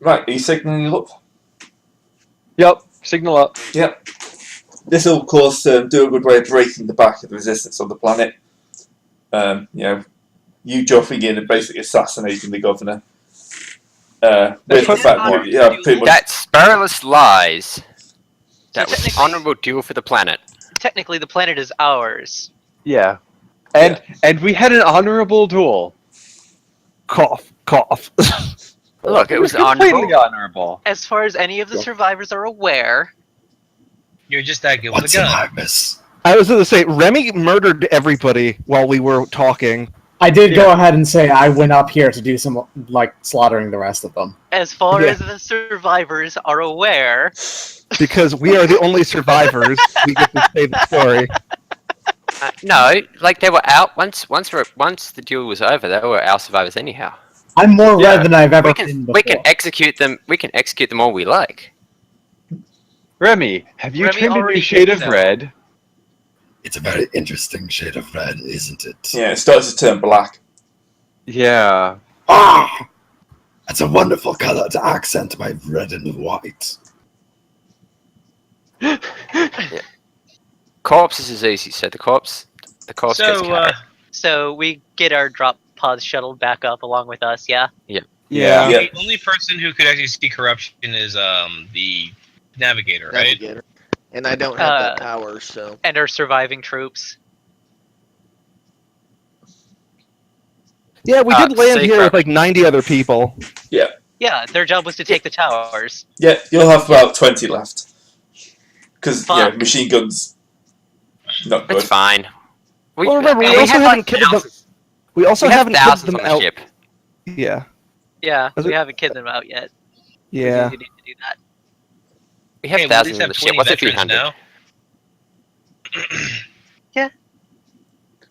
Right, are you signaling up? Yep, signal up. Yep. This will, of course, do a good way of breaking the back of the resistance on the planet. You dropping in and basically assassinating the governor. With the fact that, pretty much. That's spurless lies. That So was an honorable duel for the planet. Technically, the planet is ours. Yeah. And we had an honorable duel. Cough, cough. Look, it was completely honorable. honorable. As far as any of the survivors are aware, You're just that good with a gun. I was going to say, Remy murdered everybody while we were talking. I did go ahead and say I went up here to do some, slaughtering the rest of them. as far as the survivors are aware, Because we are the only survivors, we get to say the story. No, like they were out once the duel was over. They were our survivors anyhow. I'm more red than I've ever We been can before. we can execute them. We can execute them all we like. Remy, have you Remy turned a already new shade of did, though. red? It's a very interesting shade of red, isn't it? Yeah, it starts to turn black. Yeah. Ah! That's a wonderful color to accent my red and white. Corpses is easy. So the corpse gets carried. so we get our drop pods shuttled back up along with us, yeah? Yeah. The only person who could actually see corruption is the navigator, right? Navigator. And I don't have that power, so. And our surviving troops. Yeah, we did land here with secret. 90 other people. Yeah, their job was to take the towers. Yeah, you'll have about 20 left. Because, Fuck. machine guns, not good. It's fine. Well, remember, we we also have haven't like killed them. thousands. We also We have haven't killed thousands them on the out. ship. Yeah. Yeah, Was we it- haven't kidded them out yet. Yeah. We need to do that. We have Hey, we at thousands least on have the ship. 20 What's a few veterans hundred? now.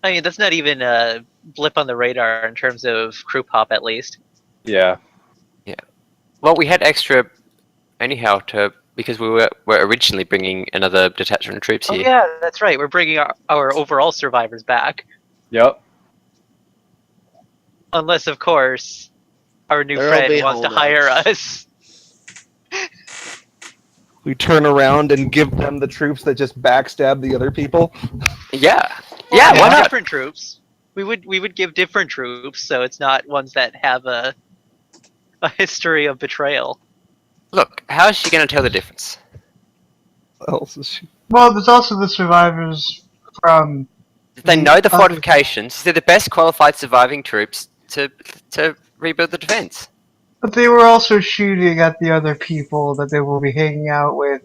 I mean, that's not even a blip on the radar in terms of crew pop, at least. Yeah. Well, we had extra anyhow because we were originally bringing another detachment of troops Oh here. yeah, that's right. We're bringing our overall survivors back. Yep. Unless, of course, our new There'll friend be wants to holdouts. hire us. We turn around and give them the troops that just backstab the other people. Yeah. Well, Yeah, we why have not? different troops. We would give different troops, so it's not ones that have a history of betrayal. Look, how is she going to tell the difference? What else is she? Well, there's also the survivors from. They know the fortifications. They're the best qualified surviving troops to rebuild the defense. But they were also shooting at the other people that they will be hanging out with,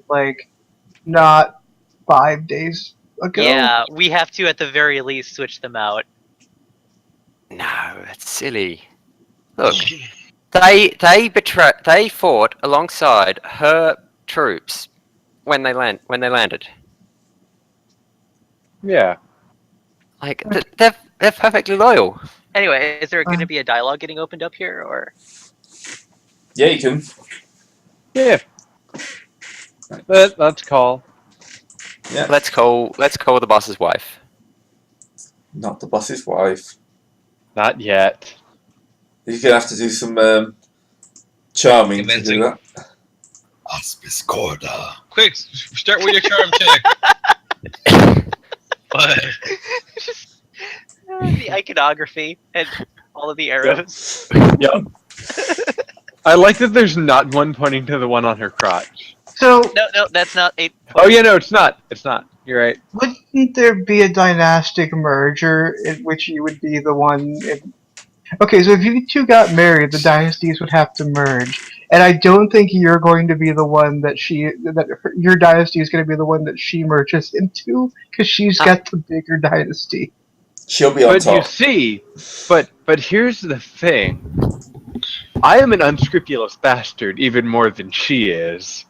not 5 days ago. Yeah, we have to at the very least switch them out. No, that's silly. Look, they fought alongside her troops when they landed. Yeah. Like they're perfectly loyal. Anyway, is there going to be a dialogue getting opened up here, or? Yeah, you can. Yeah. Let's call. Yeah. Let's call the boss's wife. Not the boss's wife. Not yet. You're going to have to do some charming Convincing. to do that. Aspis Corda. Quick, start with your charm check. What? The iconography and all of the arrows. Yep. I like that there's not one pointing to the one on her crotch. So, No, that's not 8. Oh yeah, no, it's not. It's not. You're right. wouldn't there be a dynastic merger in which you would be the one? Okay, so if you two got married, the dynasties would have to merge, and I don't think you're going to be the one that your dynasty is going to be the one that she merges into, because she's got the bigger dynasty. She'll be on But you top. see, but here's the thing. I am an unscrupulous bastard even more than she is.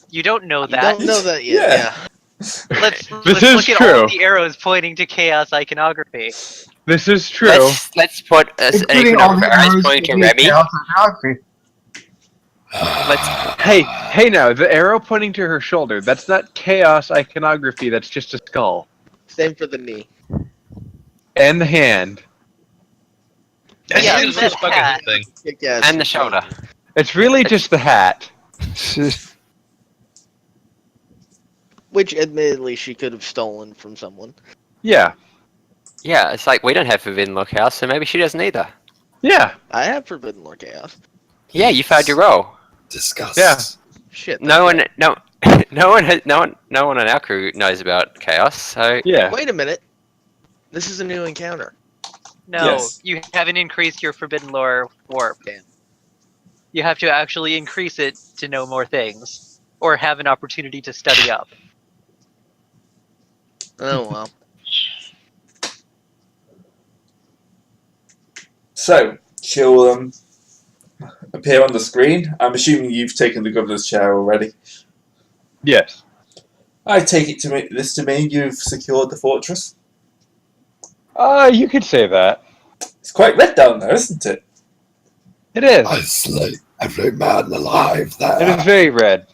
You don't know You that. don't know that yet, Yeah. Let's This look is at all true. of the arrows pointing to chaos iconography. This is true. Let's put an Including all the iconographer arrows pointing to in the Remy. chaos iconography. Hey now, the arrow pointing to her shoulder, that's not chaos iconography, that's just a skull. Same for the knee. And the hand. That's Yeah, just a that fucking hat. thing. Kick ass. And the shoulder. It's really just the hat. Which, admittedly, she could have stolen from someone. Yeah. Yeah, it's like we don't have Forbidden Lore Chaos, so maybe she doesn't either. Yeah. I have Forbidden Lore Chaos. Yeah, you failed your roll. Discuss. Yeah. Shit. No that's one, no one on our crew knows about Chaos. So Yeah. Wait a minute. This is a new encounter. No, Yes. you haven't increased your Forbidden Lore warp. Damn. You have to actually increase it to know more things, or have an opportunity to study up. Oh well. So she'll appear on the screen. I'm assuming you've taken the governor's chair already. Yes. I take it to mean you've secured the fortress. You could say that. It's quite red down there, isn't it? It is. I slay every man alive It is there. very red.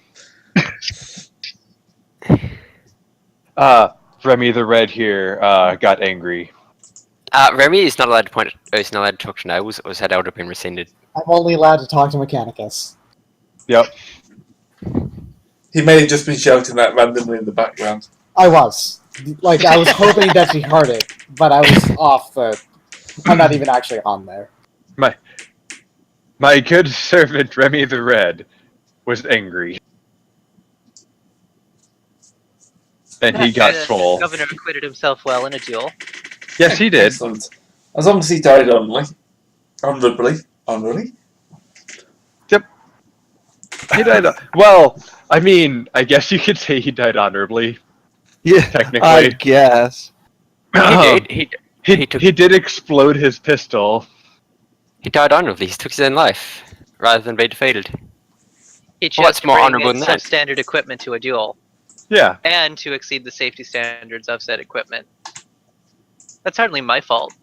Remy the Red here got angry. Remy is not allowed to point. Is not allowed to talk to nobles. Or had Elder been rescinded? I'm only allowed to talk to Mechanicus. Yep. He may have just been shouting that randomly in the background. I was. Like, I was hoping that she heard it, but I was off the... I'm not even actually on there. My good servant Remy the Red was angry. And he got The troll. governor acquitted himself well in a duel. Yes, he did. Excellent. As long as he died honorably. He died. Well, I mean, I guess you could say he died honorably. Yeah, Technically. I guess. He did. He took- did explode his pistol. He died honorably. He took his own life rather than be defeated. He Well, what's chose to more bring honorable than that? substandard equipment to a duel, Yeah. and to exceed the safety standards of said equipment. That's hardly my fault.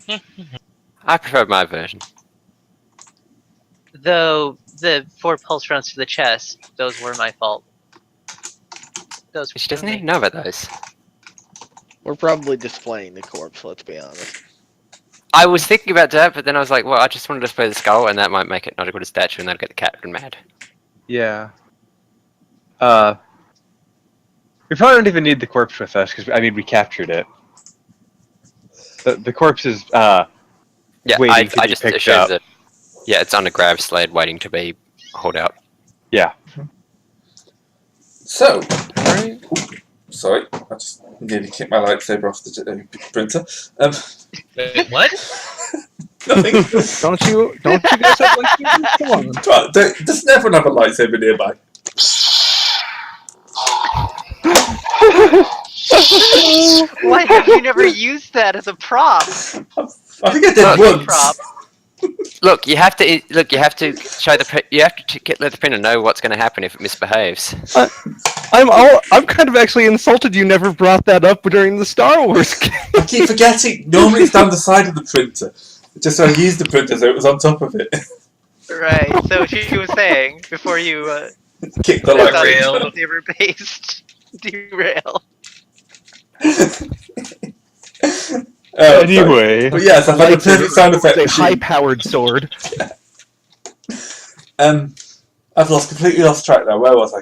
I prefer my version. Though the 4 pulse runs to the chest, those were my fault. Those She doesn't were even know about those. We're probably displaying the corpse, let's be honest. I was thinking about that, but then I was like, well, I just want to display the skull, and that might make it not a good statue, and that'll get the captain mad. Yeah. We probably don't even need the corpse with us, because, I mean, we captured it. The corpse is, Yeah, waiting to I be just picked it shows up. that. Yeah, it's on a grab sled waiting to be hauled out. Yeah. So, sorry, I just nearly kicked my lightsaber off the printer. Wait, what? Nothing. Don't you guys have like come on. Come on, doesn't everyone have a lightsaber nearby? Why have you never used that as a prop? I think I did once. Prop. Look, you have to show you have to let the printer know what's going to happen if it misbehaves. I'm kind of actually insulted you never brought that up during the Star Wars game. I keep forgetting. Normally it's down the side of the printer. Just so I used the printer so it was on top of it. Right, so she was saying, before you Kick the lightsaber. lightsaber-based derail. Anyway. But yes, I've had a perfect sound effect. It's a machine. high-powered sword. I've completely lost track now. Where was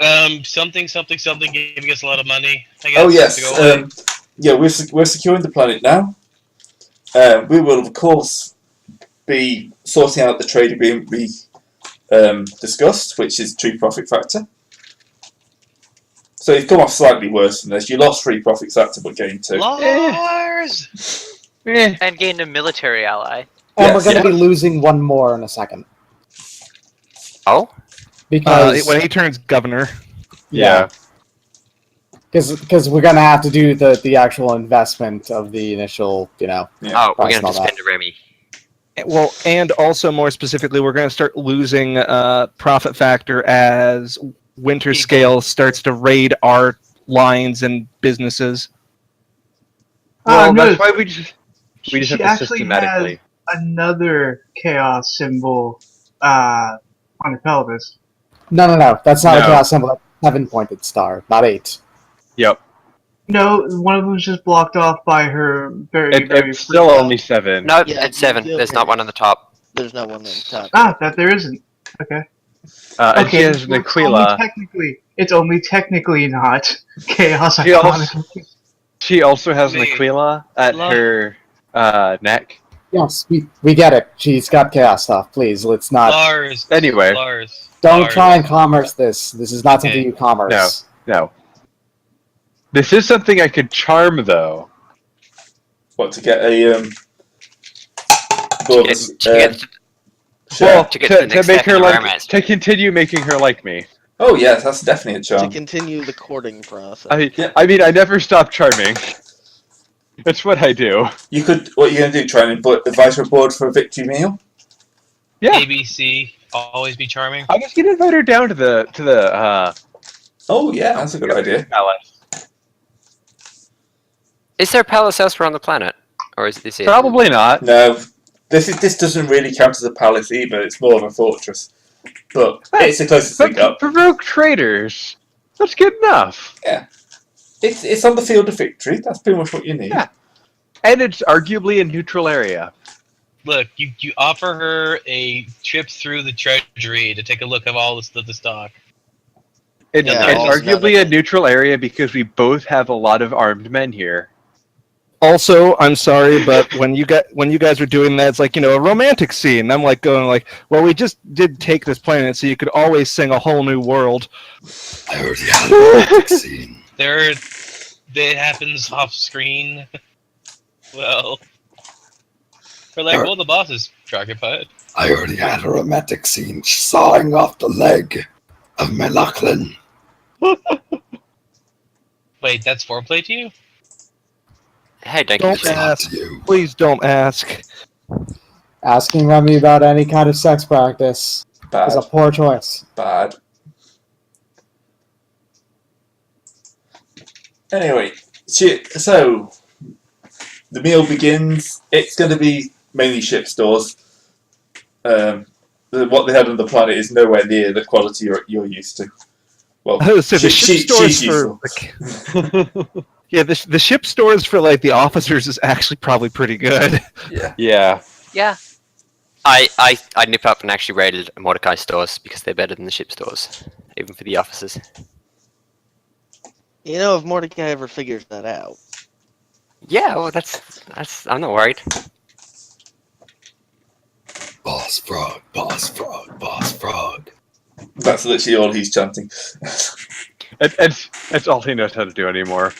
I? Something giving us a lot of money. I guess, Oh to yes, go away. yeah, we're securing the planet now. We will of course be sorting out the trade agreement we discussed, which is true profit factor. So you've come off slightly worse than this. You lost 3 profit factor, but gained 2. Lars! And gained a military ally. And Yes, we're going to yeah. be losing one more in a second. Oh, Because When he turns governor. Yeah. because we're going to have to do the actual investment of the initial, oh, we're Price going to and all spend that. a Remy. Well, and also more specifically, we're going to start losing profit factor as Winter Scale starts to raid our lines and businesses. Well, no, that's why we just she have to actually systematically. has another chaos symbol on her pelvis. No. That's not a No. chaos symbol. That's a 7-pointed star, not 8. Yep. No, one of them's just blocked off by her very, very. It's still only 7. No, Yeah, it's 7. you There's do. not one on the top. There's no one named Taco. Ah, that there isn't. Okay. And she has an well, Aquila. It's only technically not Chaos She also- Iconic. She also has an Wait, Aquila at Lo- her neck. Yes, we get it. She's got chaos stuff. Please, let's not. Lars. Anyway. Lars. Don't Lars. try and commerce this. This is not something Okay. you commerce. No. This is something I could charm, though. What, to get a bonus, To get share? Well, to get to the next make step her in the like, romance. to continue making her like me. Oh yes, that's definitely a To charm. continue the courting process. I mean, I never stop charming. It's what I do. You could. What are you gonna do? Try and invite her aboard for a victory meal? Yeah. ABC. Always be charming. I'm just gonna invite her down to the Oh yeah, that's a good idea. palace. Is there a palace elsewhere on the planet, or is this it? Probably not. No, this doesn't really count as a palace either. It's more of a fortress, but it's the closest thing But up. provoke traitors. That's good enough. It's on the field of victory. That's pretty much what you need. Yeah. And it's arguably a neutral area. Look, you offer her a trip through the treasury to take a look at all the stock. It's Yeah, it's all's arguably not a neutral area because we both have a lot of armed men here. Also, I'm sorry, but when you guys were doing that, it's like, a romantic scene. I'm like going like, well, we just did take this planet, so you could always sing a whole new world. I already had a romantic scene. It happens off screen. Well, we're like, well, the boss is preoccupied. I already had a romantic scene sawing off the leg of my Lachlan. Wait, that's foreplay to you? Hey, thank Don't you. ask. To you. Please don't ask. Asking Remy about any kind of sex practice Bad, is a poor choice. bad. Anyway, so the meal begins. It's going to be mainly ship stores. What they had on the planet is nowhere near the quality you're used to. Well, So the ship stores for yeah, the ship stores for like the officers is actually probably pretty good. yeah. Yeah. Yeah. I nip up and actually raided Mordecai stores because they're better than the ship stores, even for the officers. If Mordecai ever figures that out. Yeah, well, that's. I'm not worried. Boss frog, boss frog, boss frog. That's literally all he's chanting. It's all he knows how to do anymore.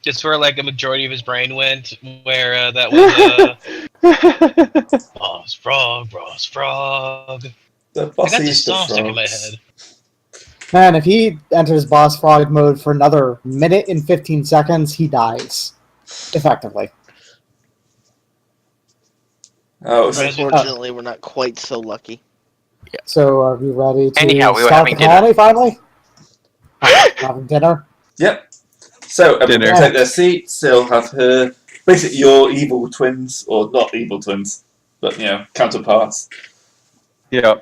Just where like a majority of his brain went, where that was boss frog, boss frog. The I got bossiest this song of stuck in my frogs. head. Man, if he enters boss frog mode for another minute and 15 seconds, he dies. Effectively. Oh, so- Unfortunately, we're not quite so lucky. So, are we ready to Anyhow, we were start the having dinner. colony finally? Having dinner? Yep. So everyone Dinner. will take their seats. They'll have her, basically your evil twins, or not evil twins, but counterparts. Yeah.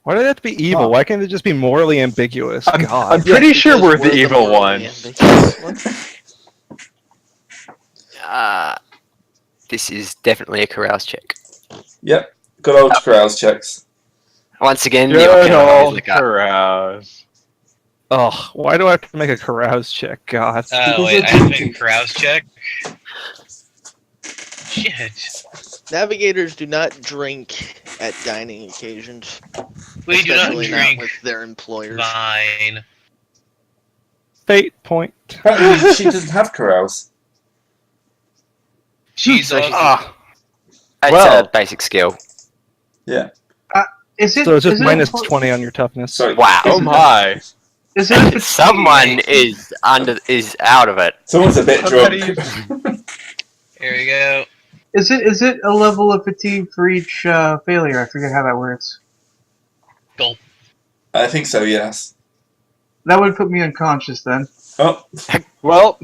Why do they have to be evil? Huh. Why can't they just be morally ambiguous? I'm God. pretty sure Because we're the evil morally ones. ambiguous ones. This is definitely a carouse check. Yep. Good old Krause checks. Once again, Good you're old look up. carouse. Oh, why do I have to make a carouse check? God. Wait, I have to make a carouse check. Shit. Navigators do not drink at dining occasions. We do not especially drink with their employers. Fine. Fate point. Apparently she doesn't have carouse. She's So she's- also, It's Well- a basic skill. Yeah. Is it? So it's just is it minus impor- 20 on your toughness. Sorry. Wow. Oh my. Is it? a Someone is out of it. Someone's a bit Somebody- drunk. here we go. Is it a level of fatigue for each failure? I forget how that works. Gulp. I think so, yes. That would put me unconscious then. Oh, Well,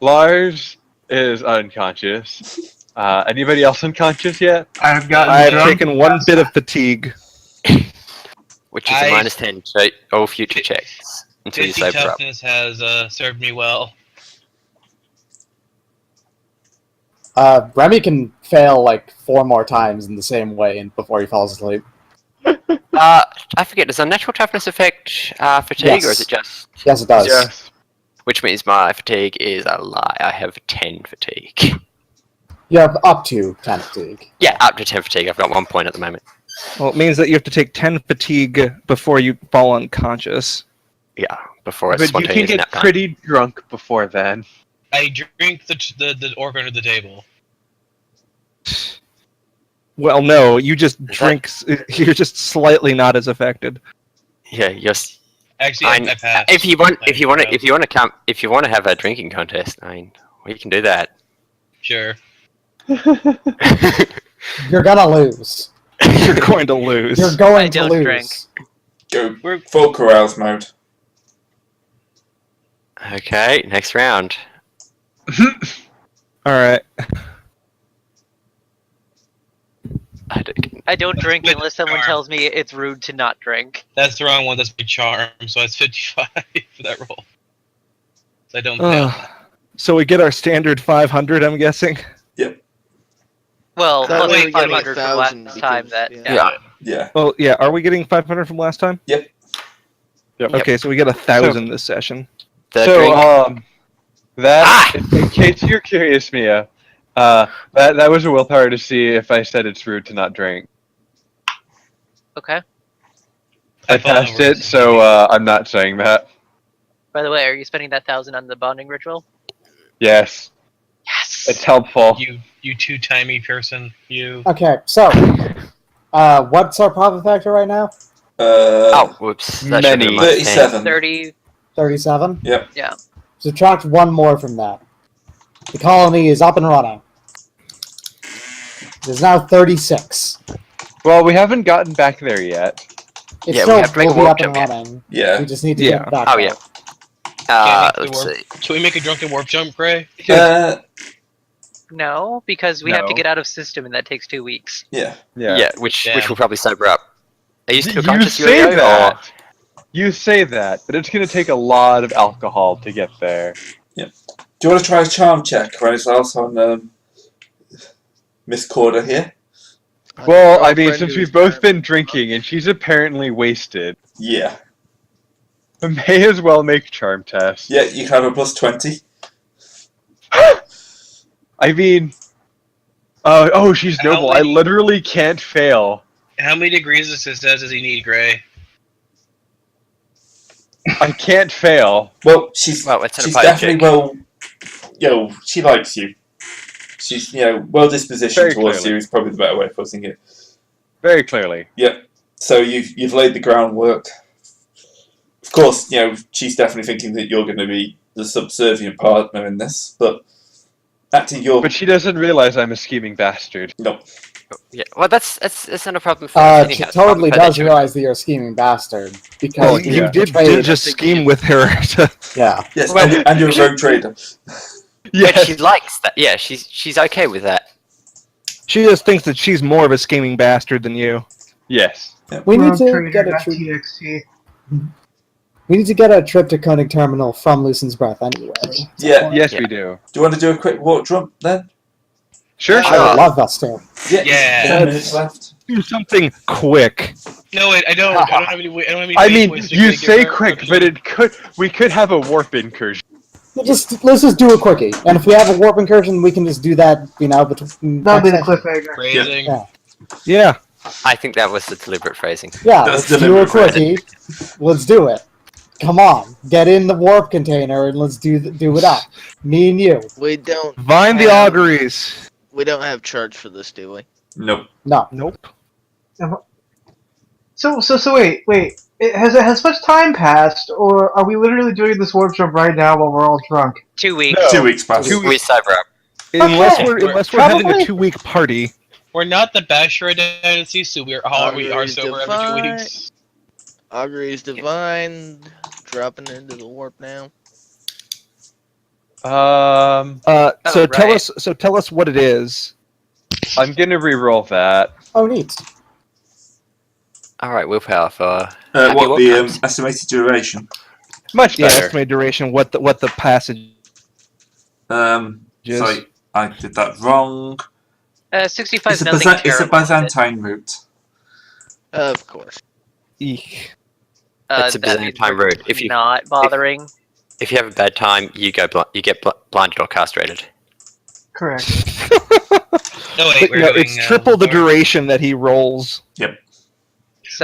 Lars is unconscious. Anybody else unconscious yet? I've gotten I have drunk. taken one bit of fatigue. Which is a minus 10 to all future checks until you 50 sober up. toughness has served me well. Remy can fail like 4 more times in the same way and before he falls asleep. I forget. Does unnatural toughness affect fatigue, or is Yes. it just? Yes, it does. Yes. Which means my fatigue is a lie. I have 10 fatigue. You have up to 10 fatigue. Yeah, up to 10 fatigue. I've got 1 point at the moment. Well, it means that you have to take 10 fatigue before you fall unconscious. Yeah, before it's But you can spontaneous get nap time. pretty drunk before then. I drink the orc under the table. Well, no, you just that- drink. You're just slightly not as affected. Yeah, yes. Actually, I passed. If you want to have a drinking contest, I mean, we can do that. Sure. You're gonna lose. You're going to lose. You're going I to don't lose. drink. Go We're- full carouse mode. Okay, next round. All right. I don't drink With unless someone charm. tells me it's rude to not drink. That's the wrong one. That's my charm. So it's 55 for that roll. So I don't fail. So we get our standard 500, I'm guessing. Well, That plus way we get 500 from last 1,000 time. because- That yeah. Yeah. Yeah. Well, yeah. Are we getting 500 from last time? Yep. Yep. Okay, so we get 1,000 this session. The So, drink. that in case you're curious, Mia, that was a willpower to see if I said it's rude to not drink. Okay. I thought passed that it, was- so I'm not saying that. By the way, are you spending that 1,000 on the bonding ritual? Yes, Yes. it's helpful. You two-timey person. You. Okay, so what's our profit factor right now? Oh, whoops. That should have been Many. my 37. 30. 37. Yep. Yeah. Subtract 1 more from that. The colony is up and running. It is now 36. Well, we haven't gotten back there yet. It Yeah, we still have to make will a be warp up and jump, yeah. running. Yeah. We just need to Yeah. get back. Oh, up. yeah. Can't make the Let's warp- see. Should we make a drunken warp jump, Gray? No, because we have to No. get out of system, and that takes 2 weeks. Yeah. Yeah, which Damn. will probably sober up. Are you still You conscious, say Yo-Yo, or- that. You say that, but it's going to take a lot of alcohol to get there. Do you want to try a charm check or anything else on Miss Corder here? Well, I Girlfriend mean, since who's we've both not- been drinking and she's apparently wasted, Yeah. I may as well make charm test. Yeah, you can have a plus 20. I mean, she's How noble. I many- literally can't fail. How many degrees does he need, Gray? I can't fail. Well, she's Well, it's an she's applied definitely check. she likes you. She's, well dispositioned Very towards clearly. you is probably the better way of putting it. Very clearly. So you've laid the groundwork. Of course, she's definitely thinking that you're going to be the subservient partner in this, but acting your But she doesn't realize I'm a scheming bastard. no. Yeah, well, that's not a problem for us. She anyhow. It's totally not does that realize that you're a scheming bastard because Well, yeah. you did betrayed- just scheme with her. Yeah. Yes, Well, and you're a rogue trader. But Yes. she likes that. Yeah, she's okay with that. She just thinks that she's more of a scheming bastard than you. Yes. We need to Trader, get a not trip. TXT. We need to get a trip to Koenig Terminal from Lucen's Breath anyway. Yeah. Yes, Yeah. we do. Do you want to do a quick walk jump then? Sure, I sure. would love us to. Yeah. Yeah. 10 minutes left. Do something quick. No, wait, I don't have any. I don't have any. I fate mean, points to you give say her. quick, but we could have a warp incursion. Let's just do a quickie, and if we have a warp incursion, we can just do that. Between. That'll be the cliffhanger. Phrasing. Yeah. Yeah. I think that was the deliberate phrasing. Yeah, That's let's do a deliberate, quickie. Let's do it. Come on, get in the warp container and let's do it up. Me and you. We don't. Vine the have- auguries. We don't have charge for this, do we? Nope. No. Nope. So wait. Has much time passed, or are we literally doing this warp jump right now while we're all drunk? 2 weeks. No. 2 weeks past. We sober up. Unless Okay. we're having Probably. a 2-week party. We're not the Bachelor Dynasty, so we are Auguries sober every 2 divine. weeks. Auguries divine, dropping into the warp now. So right. tell us what it is. I'm gonna re-roll that. Oh, neat. All right, willpower for. What Happy the Walk Comes. estimated duration? Much Yeah, better. estimated duration. What the passage? Sorry, I did that wrong. 65 It's is a, nothing it's a terrible. is it? Byzantine route. Of course. Eek. It's a that means Byzantine we're route. If you not bothering. if you have a bad time, you get blinded or castrated. Correct. No, wait, But, we're no, doing, it's triple the Lord. duration that he rolls. So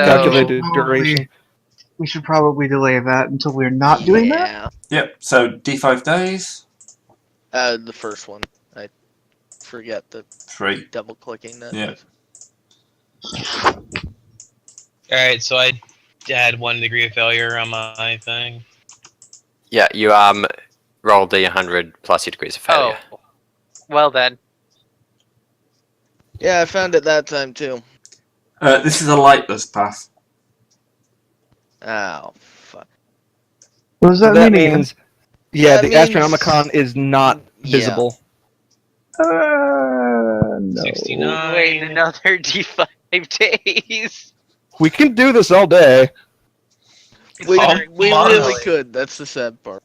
Calculated Probably- duration. We should probably delay that until we're not doing that. Yeah. Yep. So D5 days. The first one. I forget the 3. double clicking that. Yeah. Alright, so I had 1 degree of failure on my thing. Yeah, you roll D100 plus your degrees of failure. oh, well then. Yeah, I found it that time too. This is a lightless path. Oh, fuck. What does that, That mean? means, yeah, That the means- Astronomicon is not Yeah. visible. No. 69. Wait another D5 days. We can do this all day. We Oh, really marvelous. could. That's the sad part.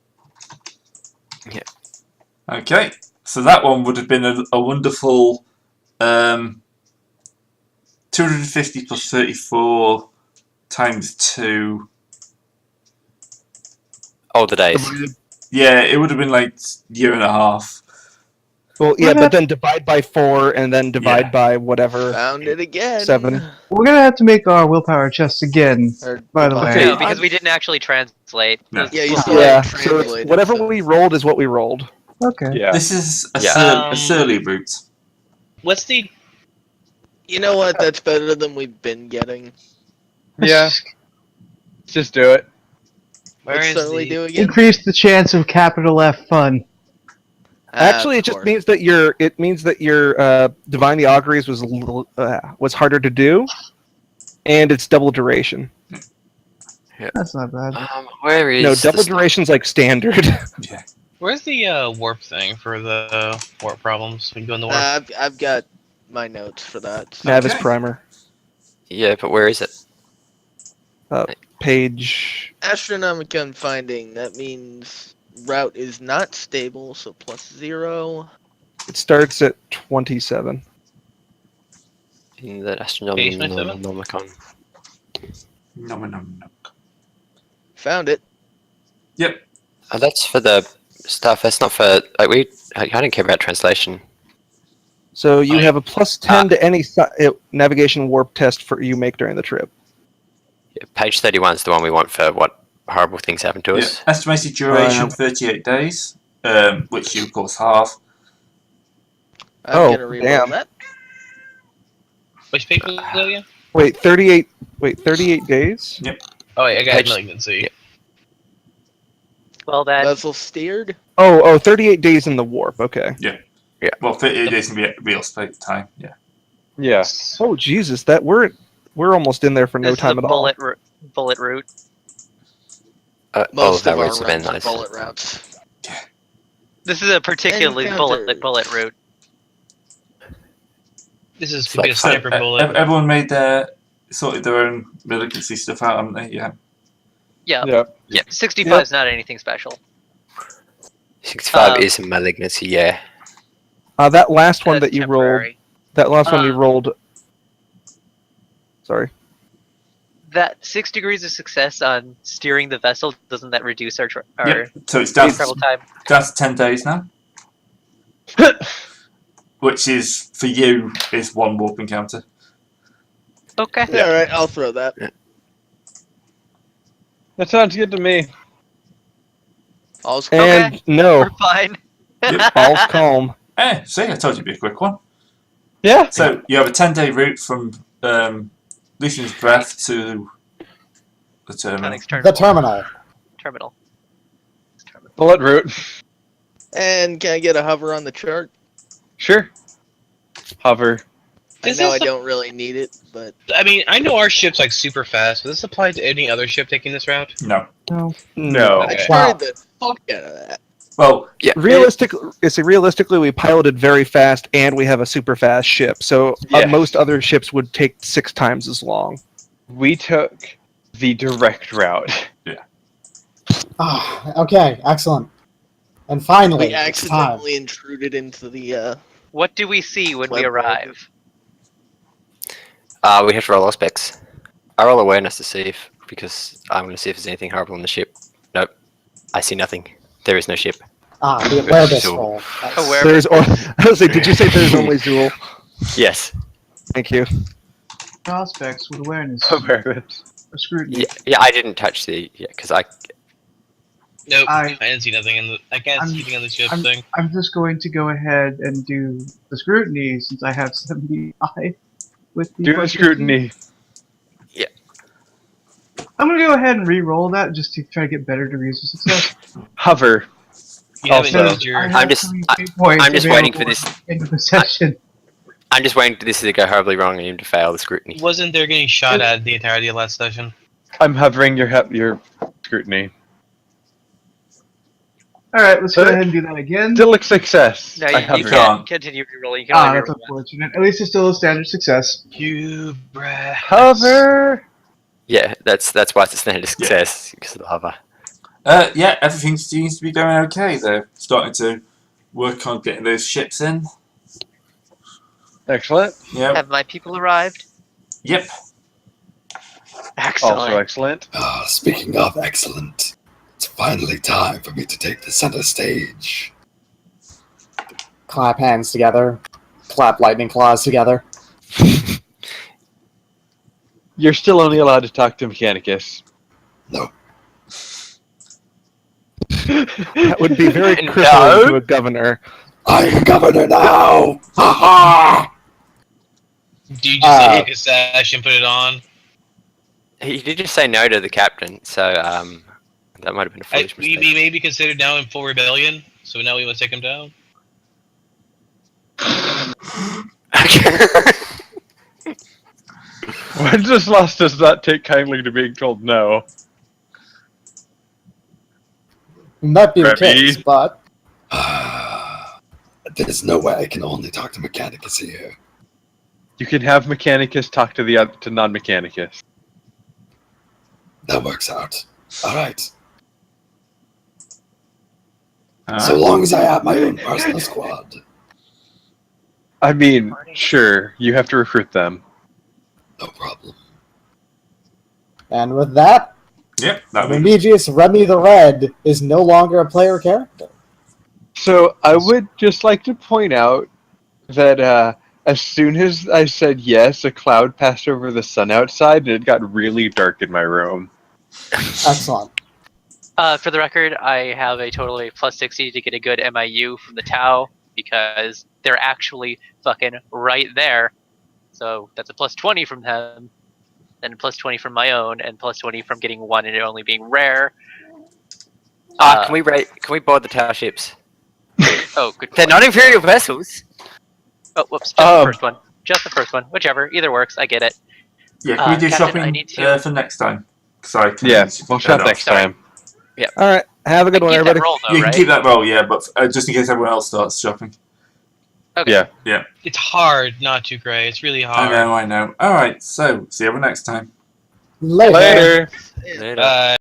Okay. So that one would have been a wonderful 250 plus 34 times 2. All the days. Yeah, it would have been like year and a half. Well, yeah, What but then divide by 4 and then divide Yeah. by whatever. Found it again. 7. We're gonna have to make our willpower chests again. Or- By the way. Okay. No, because we didn't actually translate. No. Yeah, you Well, still Yeah, haven't so translated, whatever so- we rolled is what we rolled. Okay. Yeah. This is a, Yeah. a surly route. What's the... You know what? That's better than we've been getting. Yeah. Just do it. Where Let's is certainly the... do again. Increase the chance of capital F fun. Actually, Of it just course. means that your Divine the Auguries was harder to do, and it's double duration. That's not bad. Where is No, double this- duration's like standard. Where's the warp thing for the warp problems? We can go in the warp. I've got my notes for that. so- Navis Okay. primer. Yeah, but where is it? Page. Astronomicon finding. That means route is not stable, so +0. It starts at 27. In the Basement of it? Astronomicon. No. Found it. Yep. Oh, that's for the stuff. That's not for like I don't care about translation. So you Right. have a plus 10 to any navigation warp test you make during the trip. Yeah, page 31 is the one we want for what horrible things happen to Yeah. us. Estimated duration 38 days, which you of course have. I'm Oh, gonna reroll damn. that. Which page was that again? Wait, 38. Wait, 38 days. Oh wait, I got Page- malignancy. Well then. Vessel steered. Oh, 38 days in the warp. Okay. Well, 38 days can be real space time. Yeah. Yes. Oh Jesus, that we're almost in there for no This time is a at all. bullet route. Most that of our routes have been routes are nice. bullet routes. This is a particularly Encounter. bullet route. This is It's could be like a sniper bullet. Everyone made sorted their own malignancy stuff out, haven't they? Yeah. Yeah. Yeah. 65 is not anything special. 65 Um, is a malignancy, yeah. That last one That's that you rolled. temporary. That last one you Uh, rolled. Sorry. That 6 degrees of success on steering the vessel, doesn't that reduce our Yep. So it's down travel time? to 10 days now. Which is, for you, is 1 warp encounter. Okay. Yeah, all right, I'll throw that. That sounds good to me. All's cool. And no, We're fine. all's calm. See, I told you it'd be a quick one. Yeah. So you have a 10-day route from Lucian's Breath to the terminal. Next The terminal. terminal. Bullet route. And can I get a hover on the chart? Sure. Hover. I Is know this I a- don't really need it, but I mean, I know our ship's like super fast. Does this apply to any other ship taking this route? No. No. I Okay. tried the fuck out of that. Well, Yeah. Realistically, we piloted very fast, and we have a super fast ship. So Yeah. most other ships would take 6 times as long. We took the direct route. Ah, okay, excellent. And finally, We it's time. accidentally intruded into the. What do we see when we Web world. arrive? We have to roll our specs. I roll awareness to see if, because I'm going to see if there's anything horrible on the ship. Nope. I see nothing. There is no ship. Ah, the awareness Zool. roll. Nice. Aware- There's. I was like, did you say there's only Zool? Yes. Thank you. Prospects with awareness Awareness. or scrutiny. Yeah, I didn't touch the, because I, Nope. I- I didn't see nothing in the. I can't see I'm- anything on the ship thing. I'm just going to go ahead and do the scrutiny since I have 75 with the Do the plus scrutiny. 15. I'm gonna go ahead and re-roll that just to try to get better degrees of success. Hover. You haven't Also- used your. I have I'm just- 22 points I'm just waiting for available this. into the session. I'm just waiting for this to go horribly wrong and him to fail the scrutiny. Wasn't there getting shot at the entirety of last session? I'm hovering your scrutiny. All right, let's go ahead and do that again. Still a success. No, I you hover. can't continue re-rolling. You can Ah, only that's re-roll once. unfortunate. At least it's still a standard success. You brat. Hover. Yeah, that's why it's a standard success, because of the hover. Yeah, everything seems to be going okay. They're starting to work on getting those ships in. Excellent. Yeah. Have my people arrived? Yep. Excellent. Also excellent. Speaking of excellent, it's finally time for me to take the center stage. Clap hands together. Clap lightning claws together. You're still only allowed to talk to Mechanicus. No. That would be very No. crippling to a governor. I'm governor now! Ha ha! Do you just take a sash and put it on? He did just say no to the captain, so that might have been a foolish We mistake. may be considered now in full rebellion, so now we must take him down. Wenceslas does not take kindly to being told no. Might be the Remy. case, but There's no way I can only talk to Mechanicus here. You can have Mechanicus talk to the other, to non-Mechanicus. That works out. Alright. Alright. So long as I have my own personal squad. I mean, sure, you have to recruit them. No problem. and with that, Yep. That would Remigius Remy the Red is no longer a player character. So I would just like to point out that as soon as I said yes, a cloud passed over the sun outside, and it got really dark in my room. Excellent. For the record, I have a total of plus 60 to get a good MIU from the Tau because they're actually fucking right there. So that's a plus 20 from them, then plus 20 from my own, and plus 20 from getting one and it only being rare. Can we board the tower ships? Oh, good. They're point. not Imperial vessels. Oh, whoops. Just the first one. Just the first one. Whichever. Either works. I get it. Yeah, can we do Captain, I shopping need to- for next time? 'Cause I can Yeah, we'll turn shop off. next Sorry. time. All right, have a good one, Keep that everybody. roll though, You can right? keep that roll, yeah, but just in case everyone else starts shopping. Okay. Yeah. It's hard not to, Gray. It's really hard. I know. Alright, so see everyone next time. Later. Later. Later. Bye.